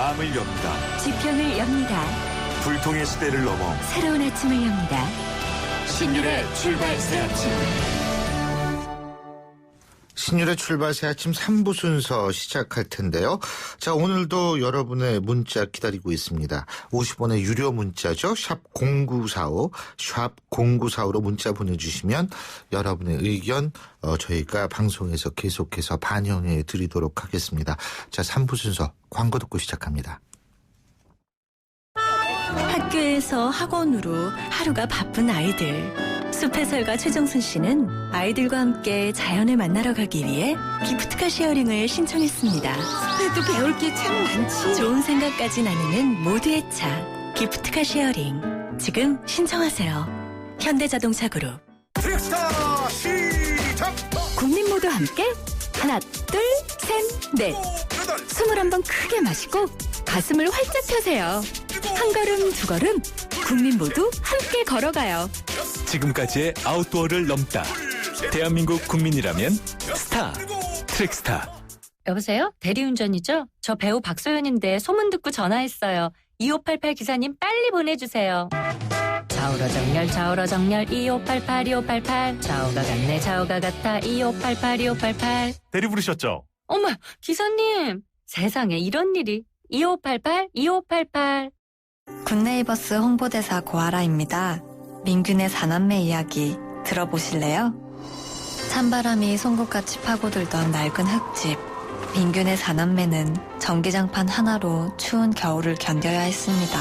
마음을 엽니다. 지평을 엽니다. 불통의 시대를 넘어 새로운 아침을 엽니다. 신율의 출발 새 아침. 신율의 출발 새 아침 3부 순서 시작할 텐데요. 자, 오늘도 여러분의 문자 기다리고 있습니다. 50원의 유료 문자죠. 샵 0945, 샵 0945로 문자 보내주시면 여러분의 의견 저희가 방송에서 계속해서 반영해 드리도록 하겠습니다. 자, 3부 순서 광고 듣고 시작합니다. 학교에서 학원으로 하루가 바쁜 아이들. 숲해설가 최정순 씨는 아이들과 함께 자연을 만나러 가기 위해 기프트카 쉐어링을 신청했습니다. 숲에도 배울 게 참 많지. 좋은 생각까지 나누는 모두의 차 기프트카 쉐어링. 지금 신청하세요. 현대자동차 그룹. 트랙스타 시작! 국민 모두 함께 하나, 둘, 셋, 넷. 21번 크게 마시고 가슴을 활짝 펴세요. 한 걸음, 두 걸음, 국민 모두 함께 걸어가요. 지금까지의 아웃도어를 넘다. 대한민국 국민이라면 스타, 트랙스타. 여보세요? 대리운전이죠? 저 배우 박소연인데 소문 듣고 전화했어요. 2588 기사님 빨리 보내주세요. 좌우로 정렬, 좌우로 정렬, 2588, 2588. 좌우가 같네, 좌우가 같아, 2588, 2588. 대리 부르셨죠? 어머, 기사님! 세상에 이런 일이. 2588, 2588. 굿네이버스 홍보대사 고아라입니다. 민균의 4남매 이야기 들어보실래요? 찬바람이 송곳같이 파고들던 낡은 흙집. 민균의 4남매는 전기장판 하나로 추운 겨울을 견뎌야 했습니다.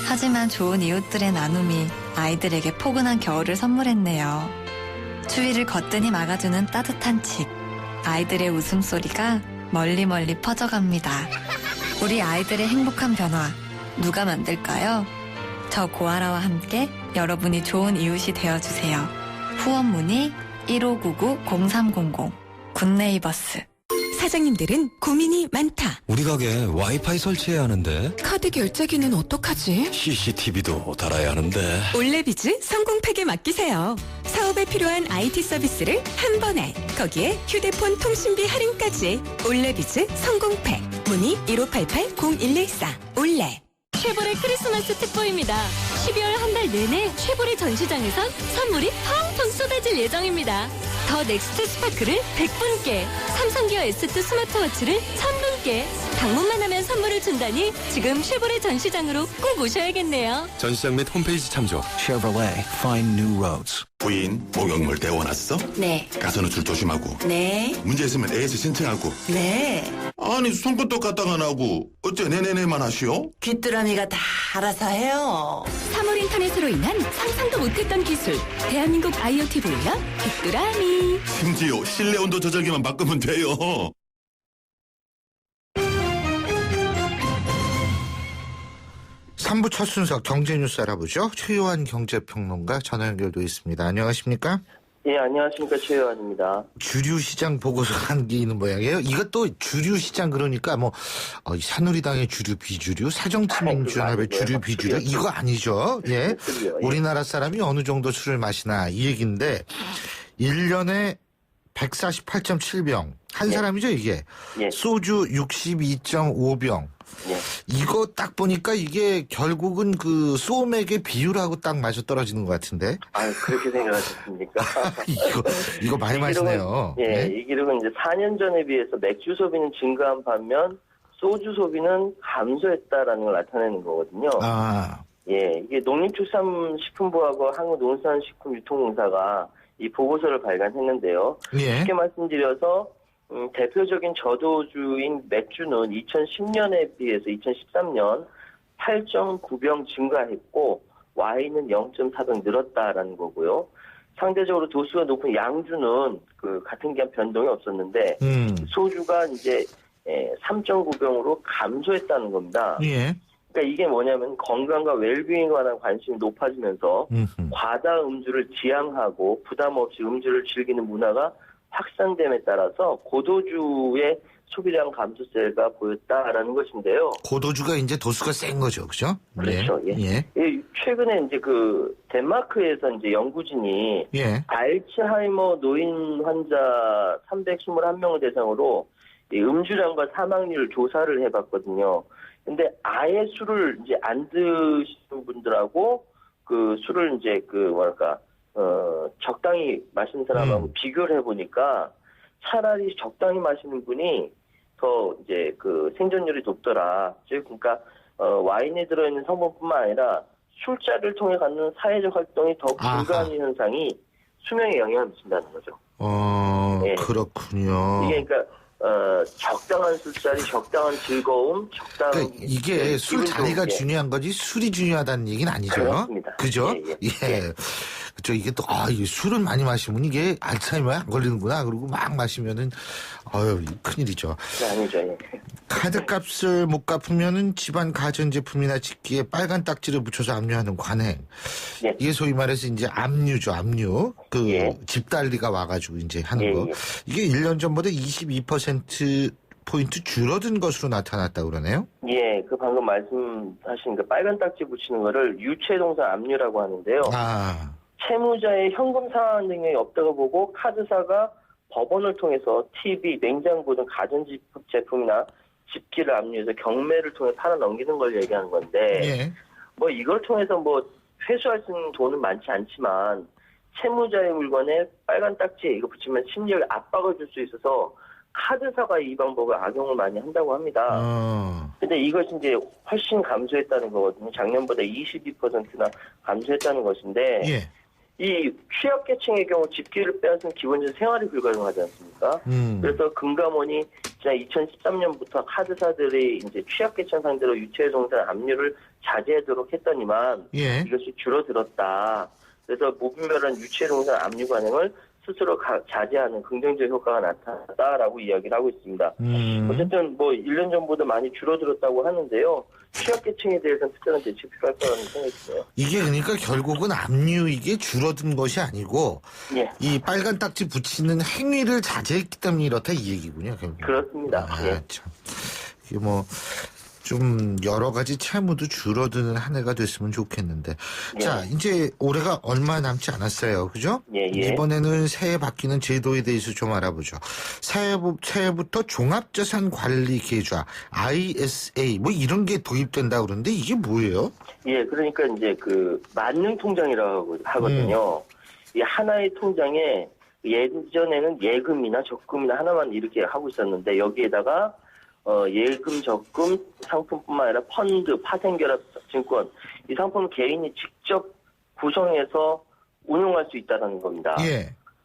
하지만 좋은 이웃들의 나눔이 아이들에게 포근한 겨울을 선물했네요. 추위를 거뜬히 막아주는 따뜻한 집. 아이들의 웃음소리가 멀리 멀리 퍼져갑니다. 우리 아이들의 행복한 변화 누가 만들까요? 저 고아라와 함께 여러분이 좋은 이웃이 되어주세요. 후원 문의 1599-0300 굿네이버스. 사장님들은 고민이 많다. 우리 가게 와이파이 설치해야 하는데 카드 결제기는 어떡하지? CCTV도 달아야 하는데 올레비즈 성공팩에 맡기세요. 사업에 필요한 IT 서비스를 한 번에. 거기에 휴대폰 통신비 할인까지. 올레비즈 성공팩. 문의 1588-0114 올레. 쉐보레 크리스마스 특보입니다. 12월 한 달 내내 쉐보레 전시장에선 선물이 펑펑 쏟아질 예정입니다. 더 넥스트 스파크를 100분께, 삼성 기어 S2 스마트워치를 1000분께, 방문만 하면 선물을 준다니 지금 쉐보레 전시장으로 꼭 오셔야겠네요. 전시장 및 홈페이지 참조. Chevrolet, find new roads. 부인, 목욕물 데워놨어? 네. 가서는 줄 조심하고. 네. 문제 있으면 AS 신청하고. 네. 아니, 손끝도 까딱 안 하고 어째 네네네만 하시오? 귀뚜라미가 다 알아서 해요. 3월 인터넷으로 인한 상상도 못했던 기술. 대한민국 IoT 보일러 귀뚜라미. 심지어 실내 온도 조절기만 바꾸면 돼요. 3부 첫 순서 경제뉴스 알아보죠. 최요한 경제평론가 전화 연결돼 있습니다. 안녕하십니까? 예, 안녕하십니까. 최요한입니다. 주류시장 보고서 한 게 있는 모양이에요. 이것도 주류시장 그러니까 새누리당의 주류 비주류, 새정치민주연합의 주류 비주류 이거 아니죠. 예. 우리나라 사람이 어느 정도 술을 마시나 이 얘기인데 1년에 148.7병 한 사람이죠 이게. 예. 소주 62.5병. 예. 이거 딱 보니까 이게 결국은 그 소맥의 비율하고 딱 맞아 떨어지는 것 같은데. 아, 그렇게 생각하셨습니까? 이거 많이 마시네요. 예, 네? 이 기록은 이제 4년 전에 비해서 맥주 소비는 증가한 반면 소주 소비는 감소했다라는 걸 나타내는 거거든요. 아. 예, 이게 농림축산식품부하고 한국농산식품유통공사가 이 보고서를 발간했는데요. 예. 쉽게 말씀드려서 대표적인 저도주인 맥주는 2010년에 비해서 2013년 8.9병 증가했고 와인은 0.4병 늘었다라는 거고요. 상대적으로 도수가 높은 양주는 그 같은 기간 변동이 없었는데 소주가 이제 3.9병으로 감소했다는 겁니다. 예. 그러니까 이게 뭐냐면 건강과 웰빙에 관한 관심이 높아지면서 과다 음주를 지양하고 부담 없이 음주를 즐기는 문화가 확산됨에 따라서 고도주의 소비량 감소세가 보였다라는 것인데요. 고도주가 이제 도수가 센 거죠, 그죠? 그렇죠. 예. 예. 예. 최근에 이제 그 덴마크에서 이제 연구진이 예. 알츠하이머 노인 환자 321명을 대상으로 이 음주량과 사망률 조사를 해봤거든요. 근데 아예 술을 이제 안 드시는 분들하고 그 술을 이제 적당히 마시는 사람하고 비교를 해보니까 차라리 적당히 마시는 분이 더 이제 그 생존율이 높더라. 즉, 그러니까 와인에 들어있는 성분뿐만 아니라 술자리를 통해 갖는 사회적 활동이 더 증가하는 현상이 수명에 영향을 미친다는 거죠. 네. 그렇군요. 이게 그러니까 적당한 술자리, 적당한 즐거움, 적당한 그러니까 이게 술 자리가 중요한 거지 술이 중요하다는 얘기는 아니죠. 그렇습니다. 그죠? 예. 그렇죠. 이게 또 이게 술을 많이 마시면 이게 알츠하이머에 안 걸리는구나. 그리고 막 마시면은 큰일이죠. 아니죠. 예. 카드값을 못 갚으면은 집안 가전제품이나 집기에 빨간 딱지를 붙여서 압류하는 관행. 예. 이게 소위 말해서 이제 압류죠. 압류. 집달리가 와가지고 이제 하는 거. 이게 1년 전보다 22%포인트 줄어든 것으로 나타났다고 그러네요. 예, 그 방금 말씀하신 그 빨간 딱지 붙이는 거를 유체동사 압류라고 하는데요. 채무자의 현금 상환 능력이 없다고 보고 카드사가 법원을 통해서 TV, 냉장고 등 가전제품이나 집기를 압류해서 경매를 통해 팔아 넘기는 걸 얘기하는 건데, 뭐 이걸 통해서 회수할 수 있는 돈은 많지 않지만 채무자의 물건에 빨간 딱지 이거 붙이면 심리적 압박을 줄 수 있어서 카드사가 이 방법을 악용을 많이 한다고 합니다. 근데 이것이 이제 훨씬 감소했다는 거거든요. 작년보다 22%나 감소했다는 것인데, 이 취약계층의 경우 집기를 빼앗은 기본적인 생활이 불가능하지 않습니까? 그래서 금감원이 지난 2013년부터 카드사들이 이제 취약계층 상대로 유체동산 압류를 자제하도록 했더니만 이것이 줄어들었다. 그래서 무분별한 유체동산 압류 관행을 스스로 자제하는 긍정적 효과가 나타났다라고 이야기를 하고 있습니다. 어쨌든 1년 전보다 많이 줄어들었다고 하는데요. 취약계층에 대해서는 특별한 대책이 필요할 거라는 생각이 드네요. 이게 그러니까 결국은 압류 이게 줄어든 것이 아니고 이 빨간 딱지 붙이는 행위를 자제했기 때문에 이렇다 이 얘기군요. 결국은. 그렇습니다. 참. 이게 좀 여러 가지 채무도 줄어드는 한 해가 됐으면 좋겠는데. 자, 이제 올해가 얼마 남지 않았어요. 그죠? 이번에는 새해 바뀌는 제도에 대해서 좀 알아보죠. 새해부터 종합자산관리계좌, ISA, 이런 게 도입된다고 그러는데 이게 뭐예요? 그러니까 이제 만능통장이라고 하거든요. 이 하나의 통장에 예전에는 예금이나 적금이나 하나만 이렇게 하고 있었는데 여기에다가 예금, 적금 상품뿐만 아니라 펀드, 파생결합 증권 이 상품을 개인이 직접 구성해서 운용할 수 있다는 겁니다.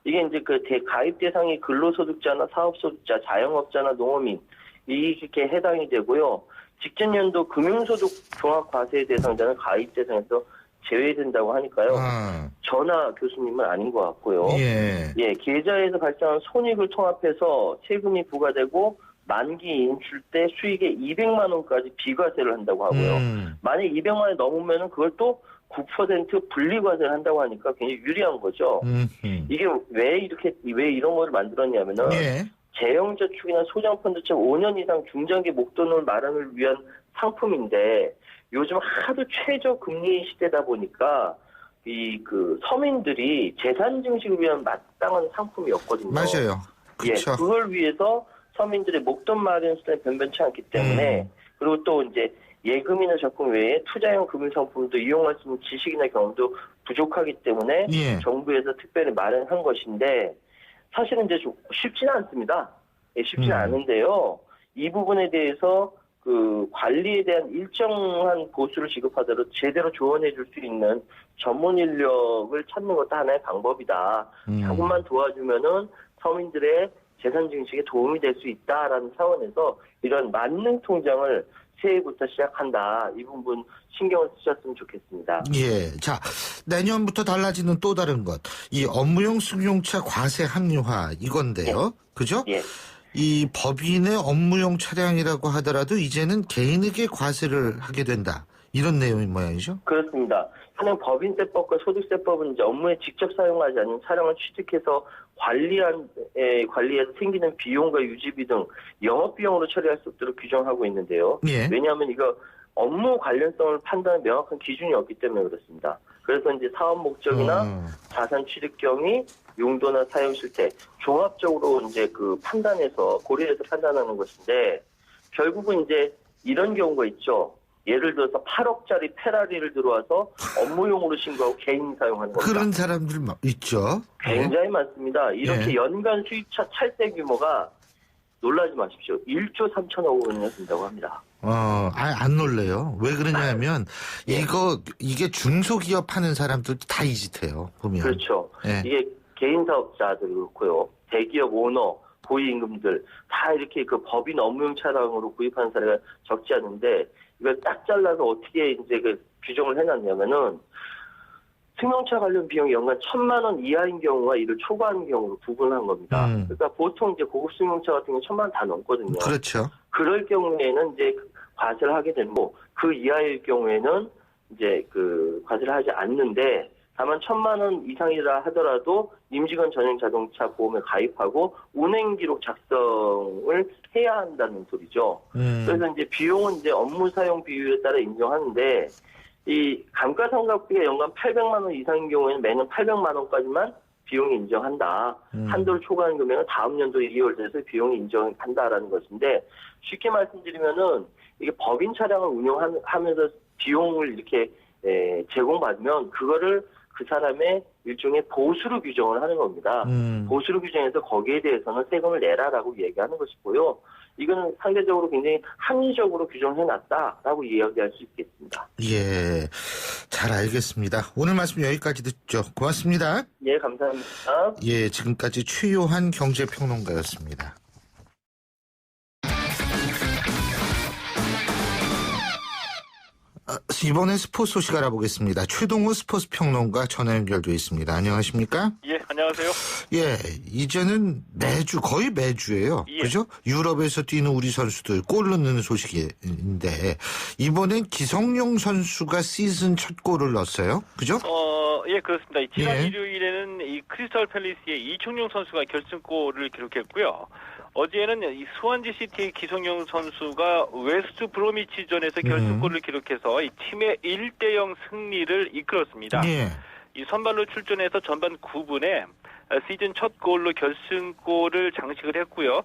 이게 이제 가입 대상이 근로소득자나 사업소득자, 자영업자나 농어민 이렇게 해당이 되고요. 직전 연도 금융소득 종합과세 대상자는 가입 대상에서 제외된다고 하니까요. 저나 교수님은 아닌 것 같고요. 계좌에서 발생한 손익을 통합해서 세금이 부과되고 만기 인출 때 수익의 200만 원까지 비과세를 한다고 하고요. 만약 200만 원이 넘으면은 그걸 또 9% 분리과세를 한다고 하니까 굉장히 유리한 거죠. 이게 왜 이런 거를 만들었냐면은 재형저축이나 소장펀드처럼 5년 이상 중장기 목돈을 마련을 위한 상품인데 요즘 하도 최저금리 시대다 보니까 서민들이 재산 증식을 위한 마땅한 상품이었거든요. 맞아요. 그렇죠. 그걸 위해서 서민들의 목돈 마련 수단이 변변치 않기 때문에 그리고 또 이제 예금이나 적금 외에 투자형 금융상품도 이용할 수 있는 지식이나 경험도 부족하기 때문에 정부에서 특별히 마련한 것인데 사실은 이제 쉽지는 않습니다. 쉽지는 않은데요. 이 부분에 대해서 관리에 대한 일정한 보수를 지급하도록 제대로 조언해 줄 수 있는 전문 인력을 찾는 것도 하나의 방법이다. 조금만 도와주면은 서민들의 재산 증식에 도움이 될 수 있다라는 차원에서 이런 만능 통장을 새해부터 시작한다. 이 부분 신경을 쓰셨으면 좋겠습니다. 자, 내년부터 달라지는 또 다른 것. 이 업무용 승용차 과세 합리화 이건데요. 그죠? 이 법인의 업무용 차량이라고 하더라도 이제는 개인에게 과세를 하게 된다. 이런 내용인 모양이죠? 그렇습니다. 현행 법인세법과 소득세법은 이제 업무에 직접 사용하지 않는 차량을 취득해서 관리에서 생기는 비용과 유지비 등 영업비용으로 처리할 수 없도록 규정하고 있는데요. 왜냐하면 이거 업무 관련성을 판단하는 명확한 기준이 없기 때문에 그렇습니다. 그래서 이제 사업 목적이나 자산 취득 경위 용도나 사용 실태 종합적으로 이제 그 판단해서 고려해서 판단하는 것인데 결국은 이제 이런 경우가 있죠. 예를 들어서 8억짜리 페라리를 들어와서 업무용으로 신고하고 개인 사용하는 겁니다. 그런 사람들 있죠. 굉장히 많습니다. 이렇게 연간 수입차 찰세 규모가 놀라지 마십시오. 1조 3천억 원이나 된다고 합니다. 안 놀래요. 왜 그러냐면 이게 중소기업 하는 사람들도 다 이 짓해요. 보면. 그렇죠. 예. 이게 개인 사업자들 그렇고요. 대기업 오너, 고위임금들 다 이렇게 그 법인 업무용 차량으로 구입하는 사례가 적지 않은데 이걸 딱 잘라서 어떻게 이제 그 규정을 해놨냐면은 승용차 관련 비용이 연간 1,000만 원 이하인 경우와 이를 초과하는 경우로 구분한 겁니다. 그러니까 보통 이제 고급 승용차 같은 경우 1,000만 원 다 넘거든요. 그렇죠. 그럴 경우에는 이제 과세를 하게 되고 그 이하일 경우에는 이제 그 과세를 하지 않는데 다만 1,000만 원 이상이라 하더라도 임직원 전용 자동차 보험에 가입하고 운행 기록 작성을 해야 한다는 소리죠. 그래서 이제 비용은 이제 업무 사용 비율에 따라 인정하는데 이 감가상각비가 연간 800만 원 이상인 경우에는 매년 800만 원까지만 비용이 인정한다. 한도를 초과하는 금액은 다음 연도 2월 돼서 비용이 인정한다라는 것인데 쉽게 말씀드리면은 이게 법인 차량을 운영하면서 비용을 이렇게 제공받으면 그거를 그 사람의 일종의 보수로 규정을 하는 겁니다. 보수로 규정해서 거기에 대해서는 세금을 내라라고 얘기하는 것이고요. 이거는 상대적으로 굉장히 합리적으로 규정해놨다라고 이야기할 수 있겠습니다. 예, 잘 알겠습니다. 오늘 말씀 여기까지 듣죠. 고맙습니다. 예, 감사합니다. 예, 지금까지 최요한 경제평론가였습니다. 이번에 스포츠 소식 알아보겠습니다. 최동호 스포츠 평론가 전화 연결돼 있습니다. 안녕하십니까? 예, 안녕하세요. 예, 이제는 거의 매주예요. 예. 그죠? 유럽에서 뛰는 우리 선수들 골 넣는 소식인데 이번엔 기성용 선수가 시즌 첫 골을 넣었어요. 그죠? 예, 그렇습니다. 지난 예. 일요일에는 이 크리스탈 팰리스의 이청용 선수가 결승골을 기록했고요. 어제는 이 스완지 시티의 기성용 선수가 웨스트 브로미치전에서 결승골을 기록해서 이 팀의 1대0 승리를 이끌었습니다. 예. 이 선발로 출전해서 전반 9분에 시즌 첫 골로 결승골을 장식을 했고요.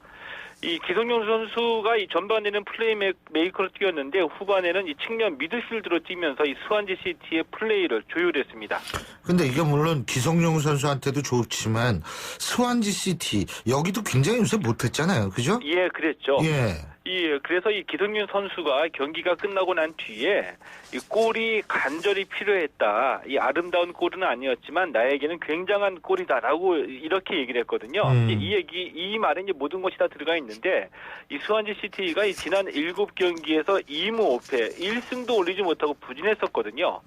이 기성용 선수가 이 전반에는 플레이메이커로 뛰었는데 후반에는 이 측면 미드필드로 뛰면서 이 스완지 시티의 플레이를 조율했습니다. 근데 이게 물론 기성용 선수한테도 좋지만 스완지 시티 여기도 굉장히 요새 못했잖아요. 그죠? 예, 그랬죠. 예. 그래서 이 기성용 선수가 경기가 끝나고 난 뒤에 이 골이 간절히 필요했다. 이 아름다운 골은 아니었지만 나에게는 굉장한 골이다라고 이렇게 얘기를 했거든요. 이 말에 이제 모든 것이 다 들어가 있는데 이 스완지 시티가 이 지난 7경기에서 2무 5패 1승도 올리지 못하고 부진했었거든요.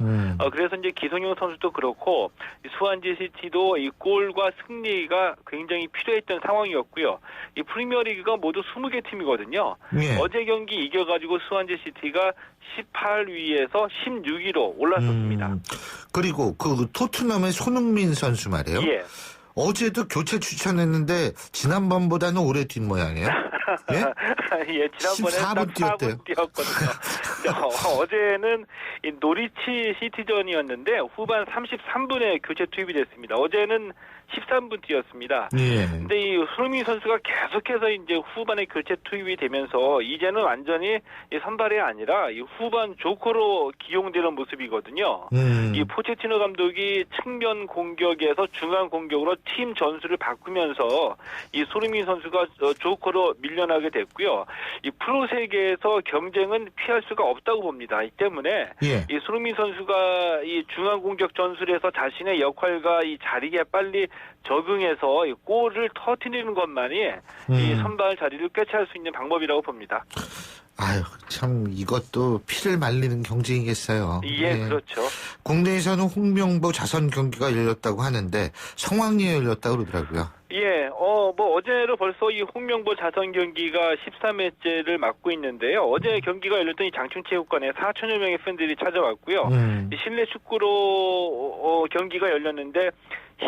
그래서 이제 기성용 선수도 그렇고 스완지 시티도 이 골과 승리가 굉장히 필요했던 상황이었고요. 이 프리미어리그가 모두 20개 팀이거든요. 예. 어제 경기 이겨가지고 스완지 시티가 18위에서 16위로 올랐었습니다. 그리고 그 토트넘의 손흥민 선수 말이에요. 예. 어제도 교체 추천했는데 지난번보다는 오래 뛴 모양이에요. 예? 예, 지난번에 14분 뛰었대요. 4분 뛰었거든요. 어제는 이 노리치 시티전이었는데 후반 33분에 교체 투입이 됐습니다. 어제는 13분 뛰었습니다. 예. 근데 이 손흥민 선수가 계속해서 이제 후반에 교체 투입이 되면서 이제는 완전히 이 선발이 아니라 이 후반 조커로 기용되는 모습이거든요. 이 포체티노 감독이 측면 공격에서 중앙 공격으로 팀 전술을 바꾸면서 이 손흥민 선수가 조커로 밀려나게 됐고요. 이 프로 세계에서 경쟁은 피할 수가 없다고 봅니다. 이 때문에 예. 이 손흥민 선수가 이 중앙 공격 전술에서 자신의 역할과 이 자리에 빨리 적응해서 이 골을 터뜨리는 것만이 이 선발 자리를 꿰찰 수 있는 방법이라고 봅니다. 아유, 참 이것도 피를 말리는 경쟁이겠어요. 예, 그렇죠. 국내에서는 홍명보 자선 경기가 열렸다고 하는데 성황리에 열렸다고 그러더라고요. 예, 뭐 어제로 벌써 이 홍명보 자선 경기가 13회째를 맞고 있는데요. 어제 경기가 열렸던 이 장충체육관에 4천여 명의 팬들이 찾아왔고요. 이 실내 축구로 경기가 열렸는데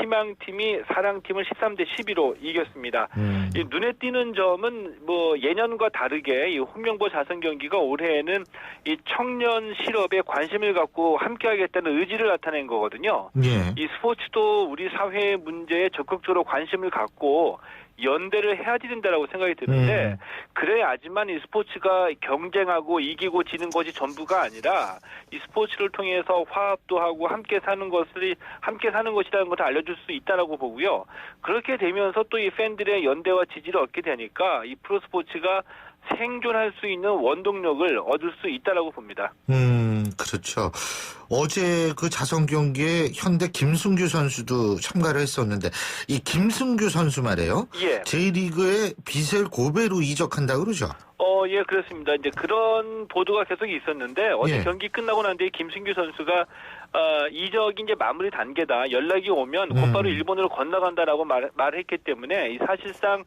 희망팀이 사랑팀을 13대 12로 이겼습니다. 이 눈에 띄는 점은 뭐 예년과 다르게 이 홍명보 자선 경기가 올해에는 이 청년 실업에 관심을 갖고 함께하겠다는 의지를 나타낸 거거든요. 예. 이 스포츠도 우리 사회의 문제에 적극적으로 관심을 갖고 연대를 해야지 된다라고 생각이 드는데 그래야지만 이 스포츠가 경쟁하고 이기고 지는 것이 전부가 아니라 이 스포츠를 통해서 화합도 하고 함께 사는 것이라는 것을 알려줄 수 있다라고 보고요. 그렇게 되면서 또 이 팬들의 연대와 지지를 얻게 되니까 이 프로 스포츠가 생존할 수 있는 원동력을 얻을 수 있다라고 봅니다. 그렇죠. 어제 그 자선 경기에 현대 김승규 선수도 참가를 했었는데 이 김승규 선수 말이에요. 예. J리그에 비셀 고베로 이적한다 그러죠. 예, 그렇습니다. 이제 그런 보도가 계속 있었는데 어제 예. 경기 끝나고 난 뒤에 김승규 선수가 이적이 이제 마무리 단계다. 연락이 오면 곧바로 일본으로 건너간다라고 말했기 때문에 사실상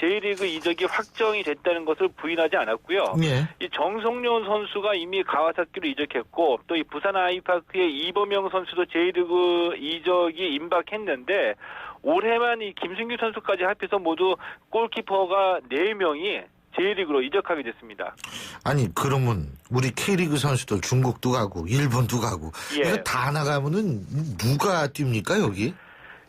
J리그 이적이 확정이 됐다는 것을 부인하지 않았고요. 예. 이 정성룡 선수가 이미 가와사키로 이적했고 또 이 부산 아이파크의 이범영 선수도 J리그 이적이 임박했는데 올해만 이 김승규 선수까지 합해서 모두 골키퍼가 4명이 J리그로 이적하게 됐습니다. 아니 그러면 우리 K리그 선수들 중국도 가고 일본도 가고 예. 이거 다 나가면은 누가 뜁니까 여기?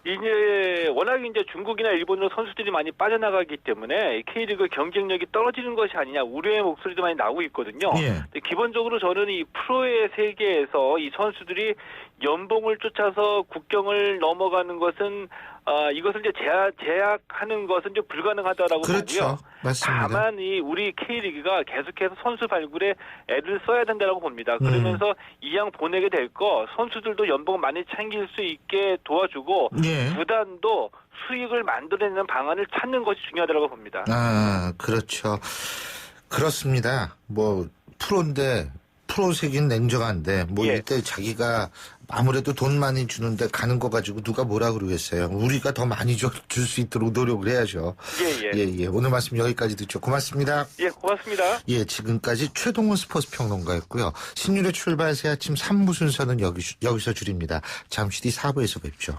이제 워낙 이제 중국이나 일본으로 선수들이 많이 빠져나가기 때문에 K리그 경쟁력이 떨어지는 것이 아니냐 우려의 목소리도 많이 나오고 있거든요. 예. 기본적으로 저는 이 프로의 세계에서 이 선수들이 연봉을 쫓아서 국경을 넘어가는 것은 이것을 이제 제약하는 것은 좀 불가능하다라고 그렇죠. 보고요. 맞습니다. 다만 이 우리 K리그가 계속해서 선수 발굴에 애를 써야 된다라고 봅니다. 그러면서 이왕 보내게 될 거 선수들도 연봉 많이 챙길 수 있게 도와주고 예. 구단도 수익을 만들어내는 방안을 찾는 것이 중요하다고 봅니다. 그렇죠. 그렇습니다. 뭐 프로인데 프로색인 냉정한데 뭐 예. 이때 자기가 아무래도 돈 많이 주는데 가는 거 가지고 누가 뭐라 그러겠어요. 우리가 더 많이 줄 수 있도록 노력을 해야죠. 예. 오늘 말씀 여기까지 듣죠. 고맙습니다. 예, 고맙습니다. 예, 지금까지 최동원 스포츠 평론가였고요. 신율의 출발 새 아침 3부 순서는 여기서 줄입니다. 잠시 뒤 4부에서 뵙죠.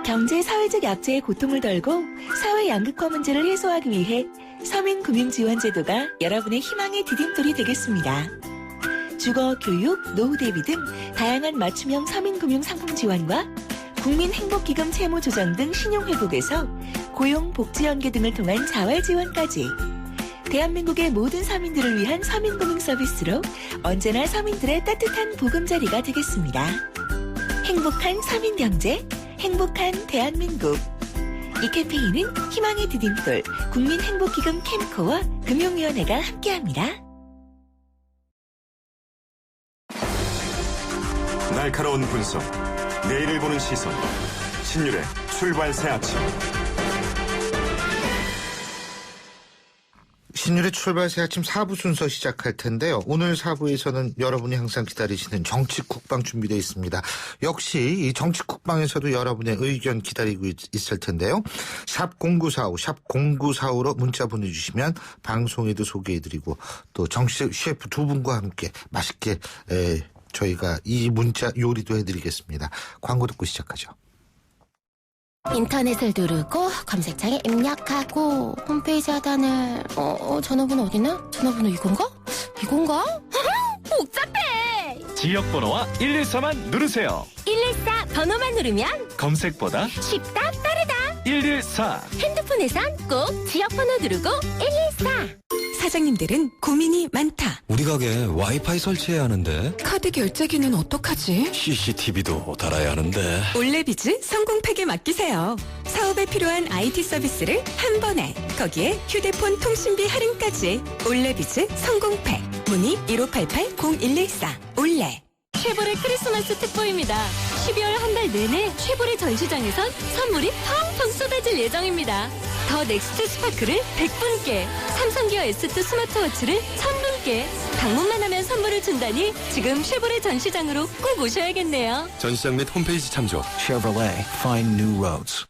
경제 사회적 약자의 고통을 덜고 사회 양극화 문제를 해소하기 위해 서민금융지원제도가 여러분의 희망의 디딤돌이 되겠습니다. 주거, 교육, 노후 대비 등 다양한 맞춤형 서민금융 상품 지원과 국민행복기금 채무 조정 등 신용회복에서 고용, 복지 연계 등을 통한 자활 지원까지 대한민국의 모든 서민들을 위한 서민금융 서비스로 언제나 서민들의 따뜻한 보금자리가 되겠습니다. 행복한 서민경제, 행복한 대한민국. 이 캠페인은 희망의 디딤돌 국민행복기금 캠코와 금융위원회가 함께합니다. 날카로운 분석, 내일을 보는 시선, 신율의 출발 새 아침. 신율의 출발 새 아침 4부 순서 시작할 텐데요. 오늘 4부에서는 여러분이 항상 기다리시는 정치 국방 준비되어 있습니다. 역시 이 정치 국방에서도 여러분의 의견 기다리고 있을 텐데요. 샵 0945, 샵 0945로 문자 보내주시면 방송에도 소개해드리고 또 정치 셰프 두 분과 함께 맛있게 저희가 이 문자 요리도 해드리겠습니다. 광고 듣고 시작하죠. 인터넷을 누르고 검색창에 입력하고 홈페이지 하단을 전화번호 어디나? 전화번호 이건가? 복잡해! 지역번호와 114만 누르세요. 114 번호만 누르면 검색보다 쉽다 빠르다. 114. 핸드폰에선 꼭 지역번호 누르고 114. 사장님들은 고민이 많다. 우리 가게 와이파이 설치해야 하는데 카드 결제기는 어떡하지? CCTV도 달아야 하는데 올레비즈 성공팩에 맡기세요. 사업에 필요한 IT 서비스를 한 번에. 거기에 휴대폰 통신비 할인까지. 올레비즈 성공팩. 문의 1588-0114. 올레. 쉐보레 크리스마스 특보입니다. 12월 한 달 내내 쉐보레 전시장에선 선물이 펑펑 쏟아질 예정입니다. 더 넥스트 스파크를 100분께, 삼성 기어 S2 스마트워치를 1000분께, 방문만 하면 선물을 준다니 지금 쉐보레 전시장으로 꼭 오셔야겠네요. 전시장 및 홈페이지 참조. Chevrolet, find new roads.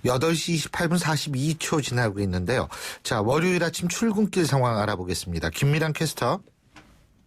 8시 28분 42초 지나고 있는데요. 자, 월요일 아침 출근길 상황 알아보겠습니다. 김미란 캐스터.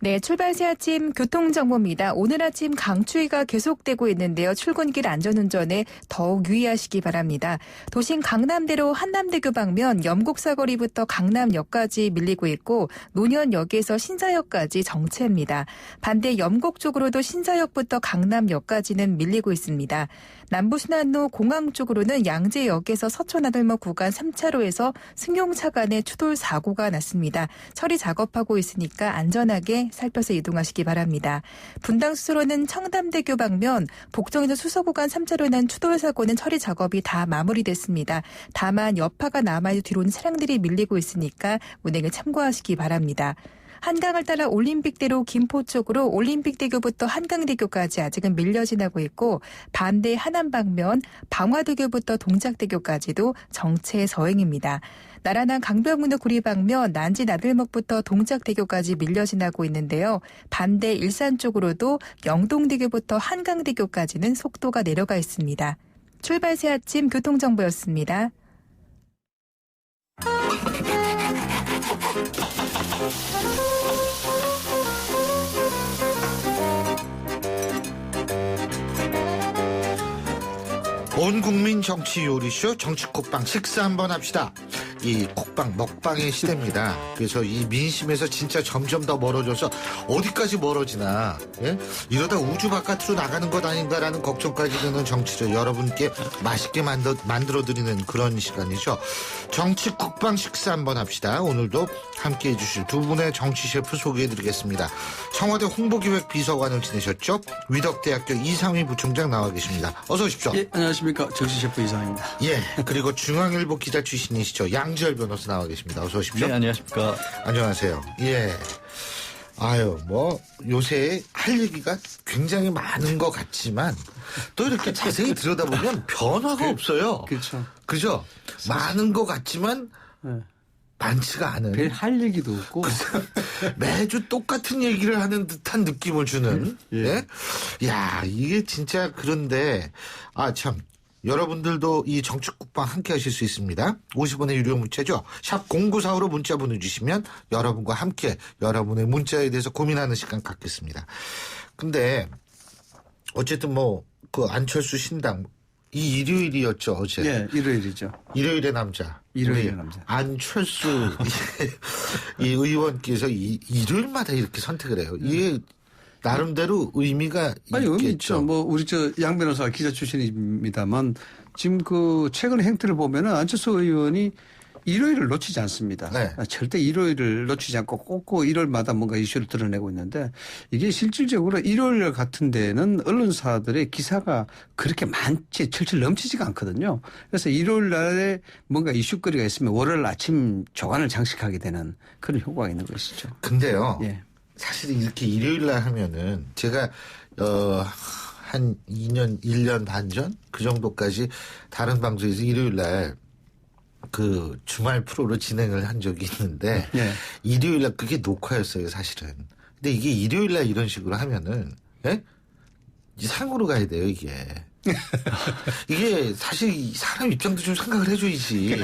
네, 출발 새 아침 교통정보입니다. 오늘 아침 강추위가 계속되고 있는데요. 출근길 안전운전에 더욱 유의하시기 바랍니다. 도심 강남대로 한남대교 방면 염곡사거리부터 강남역까지 밀리고 있고 노년역에서 신사역까지 정체입니다. 반대 염곡 쪽으로도 신사역부터 강남역까지는 밀리고 있습니다. 남부순환로 공항 쪽으로는 양재역에서 서천아들목 구간 3차로에서 승용차 간의 추돌 사고가 났습니다. 처리 작업하고 있으니까 안전하게 살펴서 이동하시기 바랍니다. 분당 수서로는 청담대교 방면 복정에서 수서 구간 3차로에 난 추돌 사고는 처리 작업이 다 마무리됐습니다. 다만 여파가 남아 뒤로는 차량들이 밀리고 있으니까 운행을 참고하시기 바랍니다. 한강을 따라 올림픽대로 김포 쪽으로 올림픽대교부터 한강대교까지 아직은 밀려 지나고 있고 반대 하남 방면 방화대교부터 동작대교까지도 정체 서행입니다. 나라남 강변북로 구리 방면 난지 나들목부터 동작대교까지 밀려 지나고 있는데요. 반대 일산 쪽으로도 영동대교부터 한강대교까지는 속도가 내려가 있습니다. 출발 새 아침 교통정보였습니다. 온 국민 정치 요리쇼 정치국방 식사 한번 합시다. 이 국방 먹방의 시대입니다. 그래서 이 민심에서 진짜 점점 더 멀어져서 어디까지 멀어지나, 예? 이러다 우주 바깥으로 나가는 것 아닌가라는 걱정까지 드는 정치를 여러분께 맛있게 만들어드리는 그런 시간이죠. 정치국방 식사 한번 합시다. 오늘도 함께해 주실 두 분의 정치 셰프 소개해드리겠습니다. 청와대 홍보기획 비서관을 지내셨죠? 위덕대학교 이상휘 부총장 나와 계십니다. 어서 오십시오. 예, 안녕하십니까. 정치 셰프 이상입니다. 예, 그리고 중앙일보 기자 출신이시죠. 양지열 변호사 나와 계십니다. 어서 오십시오. 네, 안녕하십니까. 안녕하세요. 예. 아유, 뭐, 요새 할 얘기가 굉장히 많은 것 같지만 또 이렇게 자세히 들여다보면 변화가 없어요. 그렇죠. 그죠? 많은 것 같지만 많지가 않은. 별 할 얘기도 없고. 매주 똑같은 얘기를 하는 듯한 느낌을 주는. 예. 야, 이게 진짜 그런데, 아, 참. 여러분들도 이 정치국방 함께 하실 수 있습니다. 50원의 유료 문자죠. 샵 0945로 문자 보내주시면 여러분과 함께 여러분의 문자에 대해서 고민하는 시간 갖겠습니다. 근데 어쨌든 뭐 그 안철수 신당 이 일요일이었죠, 어제. 예, 일요일이죠. 일요일의 남자. 일요일의 남자. 안철수 이 의원께서 일요일마다 이렇게 선택을 해요. 이게 나름대로 의미가 아니, 있겠죠. 의미 있죠. 뭐 우리 양 변호사 기자 출신입니다만 지금 그 최근 행태를 보면은 안철수 의원이 일요일을 놓치지 않습니다. 네. 절대 일요일을 놓치지 않고 꼭 일요일마다 뭔가 이슈를 드러내고 있는데 이게 실질적으로 일요일 같은 데는 언론사들의 기사가 그렇게 많지 철철 넘치지가 않거든요. 그래서 일요일 날에 뭔가 이슈거리가 있으면 월요일 아침 조간을 장식하게 되는 그런 효과가 있는 것이죠. 근데요. 예. 사실 이렇게 일요일 날 하면은 제가 한 2년, 1년 반 전 그 정도까지 다른 방송에서 일요일 날 그 주말 프로로 진행을 한 적이 있는데 일요일 날 그게 녹화였어요, 사실은. 근데 이게 일요일 날 이런 식으로 하면은 상으로 가야 돼요, 이게. 이게 사실 사람 입장도 좀 생각을 해줘야지.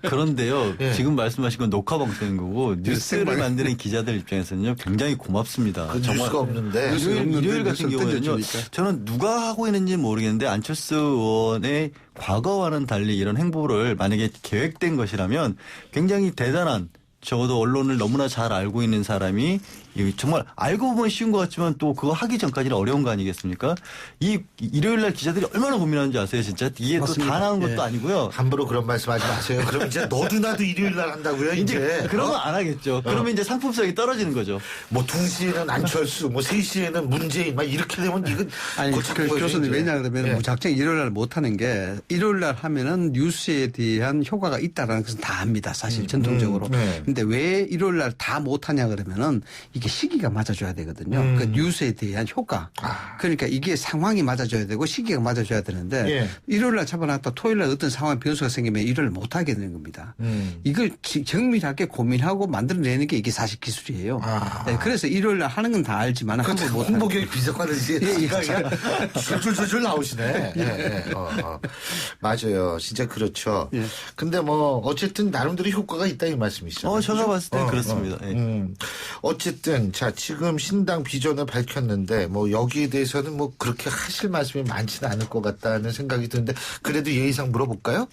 그런데요. 예. 지금 말씀하신 건 녹화 방송인 거고 뉴스를 만드는 기자들 입장에서는요. 굉장히 고맙습니다. 그 뉴스가 없는데. 일요일 같은 경우에는요. 저는 누가 하고 있는지 모르겠는데 안철수 의원의 과거와는 달리 이런 행보를 만약에 계획된 것이라면 굉장히 대단한 적어도 언론을 너무나 잘 알고 있는 사람이 정말 알고 보면 쉬운 것 같지만 또 그거 하기 전까지는 어려운 거 아니겠습니까? 이 일요일 날 기자들이 얼마나 고민하는지 아세요, 진짜? 이게 또 다 나온 것도 아니고요. 함부로 그런 말씀하지 마세요. 그럼 이제 너도 나도 일요일 날 한다고요, 이제. 그러면 안 하겠죠. 그러면 이제 상품성이 떨어지는 거죠. 뭐 2시에는 안철수, 뭐 3시에는 문재인, 막 이렇게 되면 이건 아니, 교수님 왜냐하면 무작정 일요일 날 못 하는 게 일요일 날 하면은 뉴스에 대한 효과가 있다라는 것은 다 압니다. 사실 전통적으로. 근데 왜 일요일 날 다 못 하냐 그러면은 이게 시기가 맞아줘야 되거든요. 그 뉴스에 대한 효과. 그러니까 이게 상황이 맞아줘야 되고 시기가 맞아줘야 되는데 일요일 날 잡아놨다 토요일 날 어떤 상황 변수가 생기면 일요일 못 하게 되는 겁니다. 이걸 정밀하게 고민하고 만들어내는 게 이게 사실 기술이에요. 네, 그래서 일요일 날 하는 건 다 알지만 한번 못 하는. 홍보교육 비서관을 줄줄줄줄 나오시네. 맞아요. 진짜 그렇죠. 근데 뭐 어쨌든 나름대로 효과가 있다 이 말씀이시죠. 제가 봤을 땐 그렇습니다. 어쨌든 자 지금 신당 비전을 밝혔는데 뭐 여기에 대해서는 뭐 그렇게 하실 말씀이 많지는 않을 것 같다는 생각이 드는데 그래도 예의상 물어볼까요?